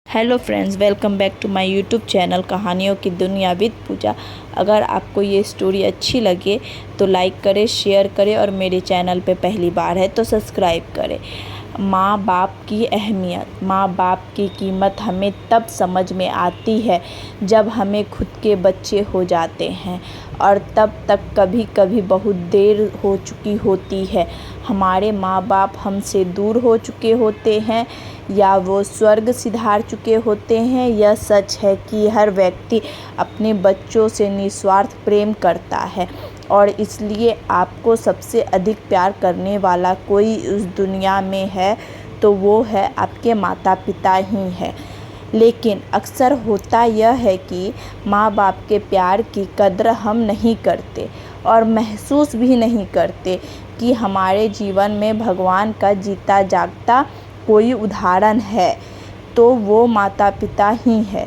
Hello friends, welcome back to my YouTube channel कहानियों की दुनिया विद पूजा। अगर आपको ये स्टोरी अच्छी लगे तो लाइक करें, शेयर करें और मेरे चैनल पे पहली बार है तो सब्सक्राइब करें। माँ बाप की अहमियत, माँ बाप की कीमत हमें तब समझ में आती है जब हमें खुद के बच्चे हो जाते हैं, और तब तक कभी कभी बहुत देर हो चुकी होती है। हमारे माँ बाप हमसे दूर हो चुके होते हैं या वो स्वर्ग सिधार चुके होते हैं। यह सच है कि हर व्यक्ति अपने बच्चों से निस्वार्थ प्रेम करता है, और इसलिए आपको सबसे अधिक प्यार करने वाला कोई उस दुनिया में है तो वो है आपके माता पिता ही है। लेकिन अक्सर होता यह है कि माँ बाप के प्यार की कद्र हम नहीं करते और महसूस भी नहीं करते कि हमारे जीवन में भगवान का जीता जागता कोई उदाहरण है तो वो माता पिता ही है।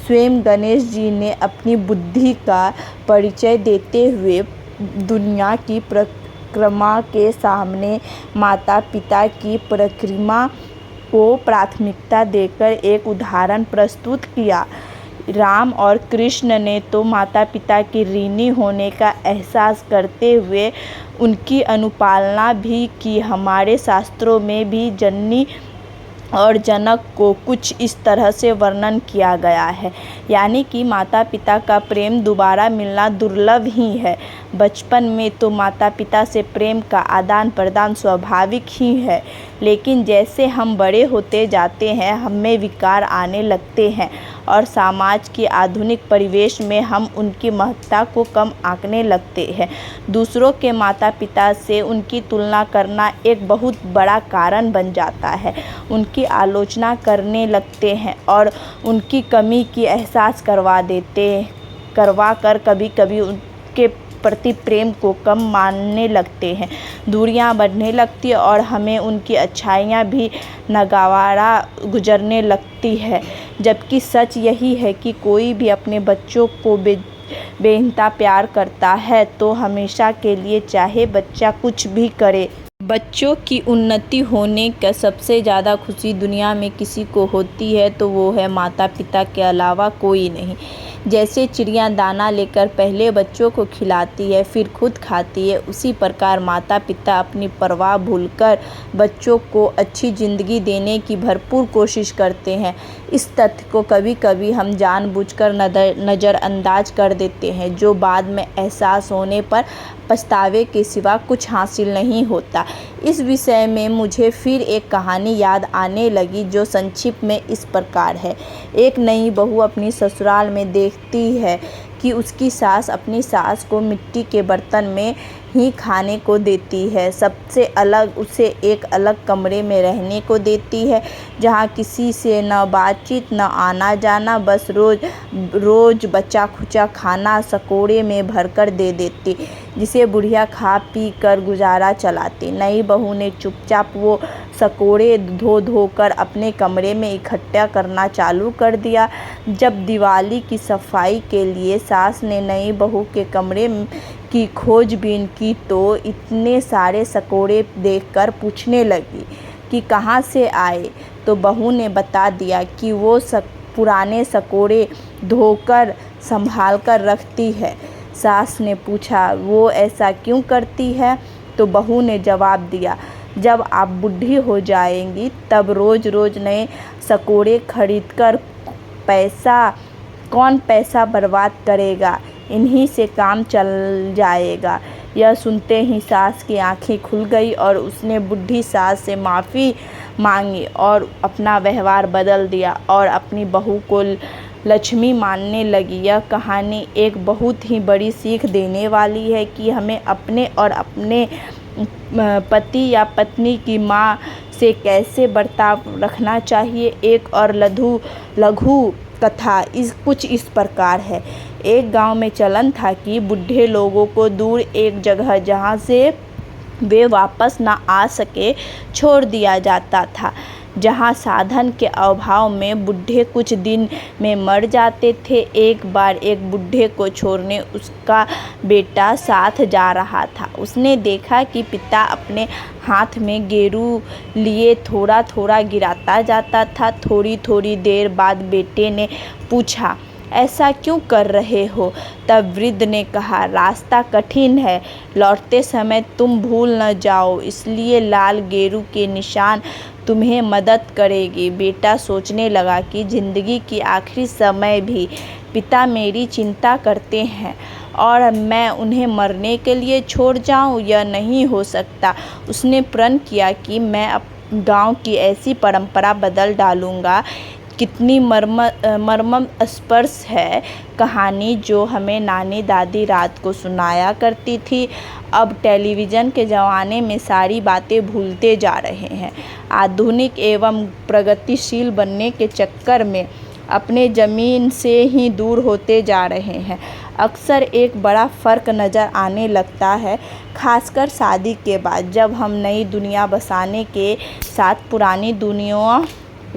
स्वयं गणेश जी ने अपनी बुद्धि का परिचय देते हुए दुनिया की परिक्रमा के सामने माता पिता की परिक्रमा को प्राथमिकता देकर एक उदाहरण प्रस्तुत किया। राम और कृष्ण ने तो माता पिता की ऋणी होने का एहसास करते हुए उनकी अनुपालना भी की। हमारे शास्त्रों में भी जननी और जनक को कुछ इस तरह से वर्णन किया गया है, यानी कि माता पिता का प्रेम दोबारा मिलना दुर्लभ ही है। बचपन में तो माता पिता से प्रेम का आदान प्रदान स्वाभाविक ही है, लेकिन जैसे हम बड़े होते जाते हैं हमें विकार आने लगते हैं और समाज के आधुनिक परिवेश में हम उनकी महत्ता को कम आंकने लगते हैं। दूसरों के माता पिता से उनकी तुलना करना एक बहुत बड़ा कारण बन जाता है। उनकी आलोचना करने लगते हैं और उनकी कमी की एहसास करवा कर कभी कभी उनके प्रति प्रेम को कम मानने लगते हैं। दूरियां बढ़ने लगती है और हमें उनकी अच्छाइयाँ भी नागवारा गुजरने लगती है। जबकि सच यही है कि कोई भी अपने बच्चों को बेइंतहा प्यार करता है तो हमेशा के लिए, चाहे बच्चा कुछ भी करे। बच्चों की उन्नति होने का सबसे ज़्यादा खुशी दुनिया में किसी को होती है तो वो है माता पिता के अलावा कोई नहीं। जैसे चिड़िया दाना लेकर पहले बच्चों को खिलाती है फिर खुद खाती है, उसी प्रकार माता पिता अपनी परवाह भूलकर बच्चों को अच्छी ज़िंदगी देने की भरपूर कोशिश करते हैं। इस तथ्य को कभी कभी हम जानबूझकर नज़रअंदाज कर देते हैं, जो बाद में एहसास होने पर पछतावे के सिवा कुछ हासिल नहीं होता। इस विषय में मुझे फिर एक कहानी याद आने लगी जो संक्षिप्त में इस प्रकार है। एक नई बहू अपनी ससुराल में देखती है कि उसकी सास अपनी सास को मिट्टी के बर्तन में ही खाने को देती है। सबसे अलग उसे एक अलग कमरे में रहने को देती है, जहाँ किसी से न बातचीत न आना जाना, बस रोज बचा खुचा खाना सकोड़े में भरकर दे देती, जिसे बुढ़िया खा पी कर गुजारा चलाती। नई बहू ने चुपचाप वो सकोड़े धो कर अपने कमरे में इकट्ठा करना चालू कर दिया। जब दिवाली की सफाई के लिए सास ने नई बहू के कमरे की खोजबीन की तो इतने सारे सकोड़े देखकर पूछने लगी कि कहाँ से आए, तो बहू ने बता दिया कि वो पुराने सकोड़े धोकर संभाल कर रखती है। सास ने पूछा वो ऐसा क्यों करती है, तो बहू ने जवाब दिया, जब आप बूढ़ी हो जाएंगी तब रोज रोज नए सकोड़े खरीदकर कौन पैसा बर्बाद करेगा, इन्हीं से काम चल जाएगा। यह सुनते ही सास की आंखें खुल गई और उसने बूढ़ी सास से माफ़ी मांगी और अपना व्यवहार बदल दिया और अपनी बहू को लक्ष्मी मानने लगी। यह कहानी एक बहुत ही बड़ी सीख देने वाली है कि हमें अपने और अपने पति या पत्नी की माँ से कैसे बर्ताव रखना चाहिए। एक और लघु कथा कुछ इस प्रकार है। एक गांव में चलन था कि बूढ़े लोगों को दूर एक जगह जहां से वे वापस ना आ सके छोड़ दिया जाता था। जहाँ साधन के अभाव में बूढ़े कुछ दिन में मर जाते थे। एक बार एक बूढ़े को छोड़ने उसका बेटा साथ जा रहा था। उसने देखा कि पिता अपने हाथ में गेरू लिए थोड़ा थोड़ा गिराता जाता था। थोड़ी थोड़ी देर बाद बेटे ने पूछा, ऐसा क्यों कर रहे हो? तब वृद्ध ने कहा, रास्ता कठिन है, लौटते समय तुम भूल न जाओ, इसलिए लाल गेरू के निशान तुम्हें मदद करेगी। बेटा सोचने लगा कि जिंदगी की आखिरी समय भी पिता मेरी चिंता करते हैं और मैं उन्हें मरने के लिए छोड़ जाऊं, यह नहीं हो सकता। उसने प्रण किया कि मैं गांव की ऐसी परंपरा बदल डालूंगा। कितनी मर्मस्पर्श है कहानी जो हमें नानी दादी रात को सुनाया करती थी। अब टेलीविज़न के ज़माने में सारी बातें भूलते जा रहे हैं। आधुनिक एवं प्रगतिशील बनने के चक्कर में अपने ज़मीन से ही दूर होते जा रहे हैं। अक्सर एक बड़ा फ़र्क नज़र आने लगता है, खासकर शादी के बाद, जब हम नई दुनिया बसाने के साथ पुरानी दुनिया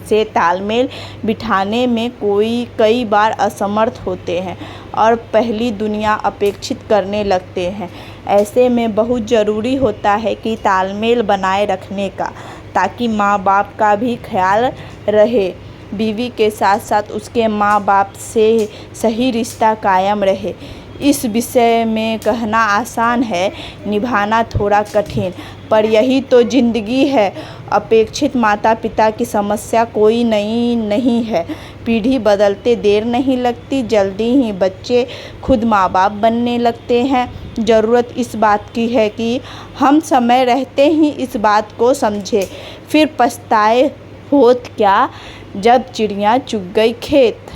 से तालमेल बिठाने में कई बार असमर्थ होते हैं और पहली दुनिया अपेक्षित करने लगते हैं। ऐसे में बहुत ज़रूरी होता है कि तालमेल बनाए रखने का, ताकि माँ बाप का भी ख्याल रहे, बीवी के साथ साथ उसके माँ बाप से सही रिश्ता कायम रहे। इस विषय में कहना आसान है, निभाना थोड़ा कठिन, पर यही तो ज़िंदगी है। अपेक्षित माता पिता की समस्या कोई नई नहीं है। पीढ़ी बदलते देर नहीं लगती, जल्दी ही बच्चे खुद माँ बाप बनने लगते हैं। ज़रूरत इस बात की है कि हम समय रहते ही इस बात को समझें, फिर पछताए होत क्या जब चिड़िया चुग गई खेत।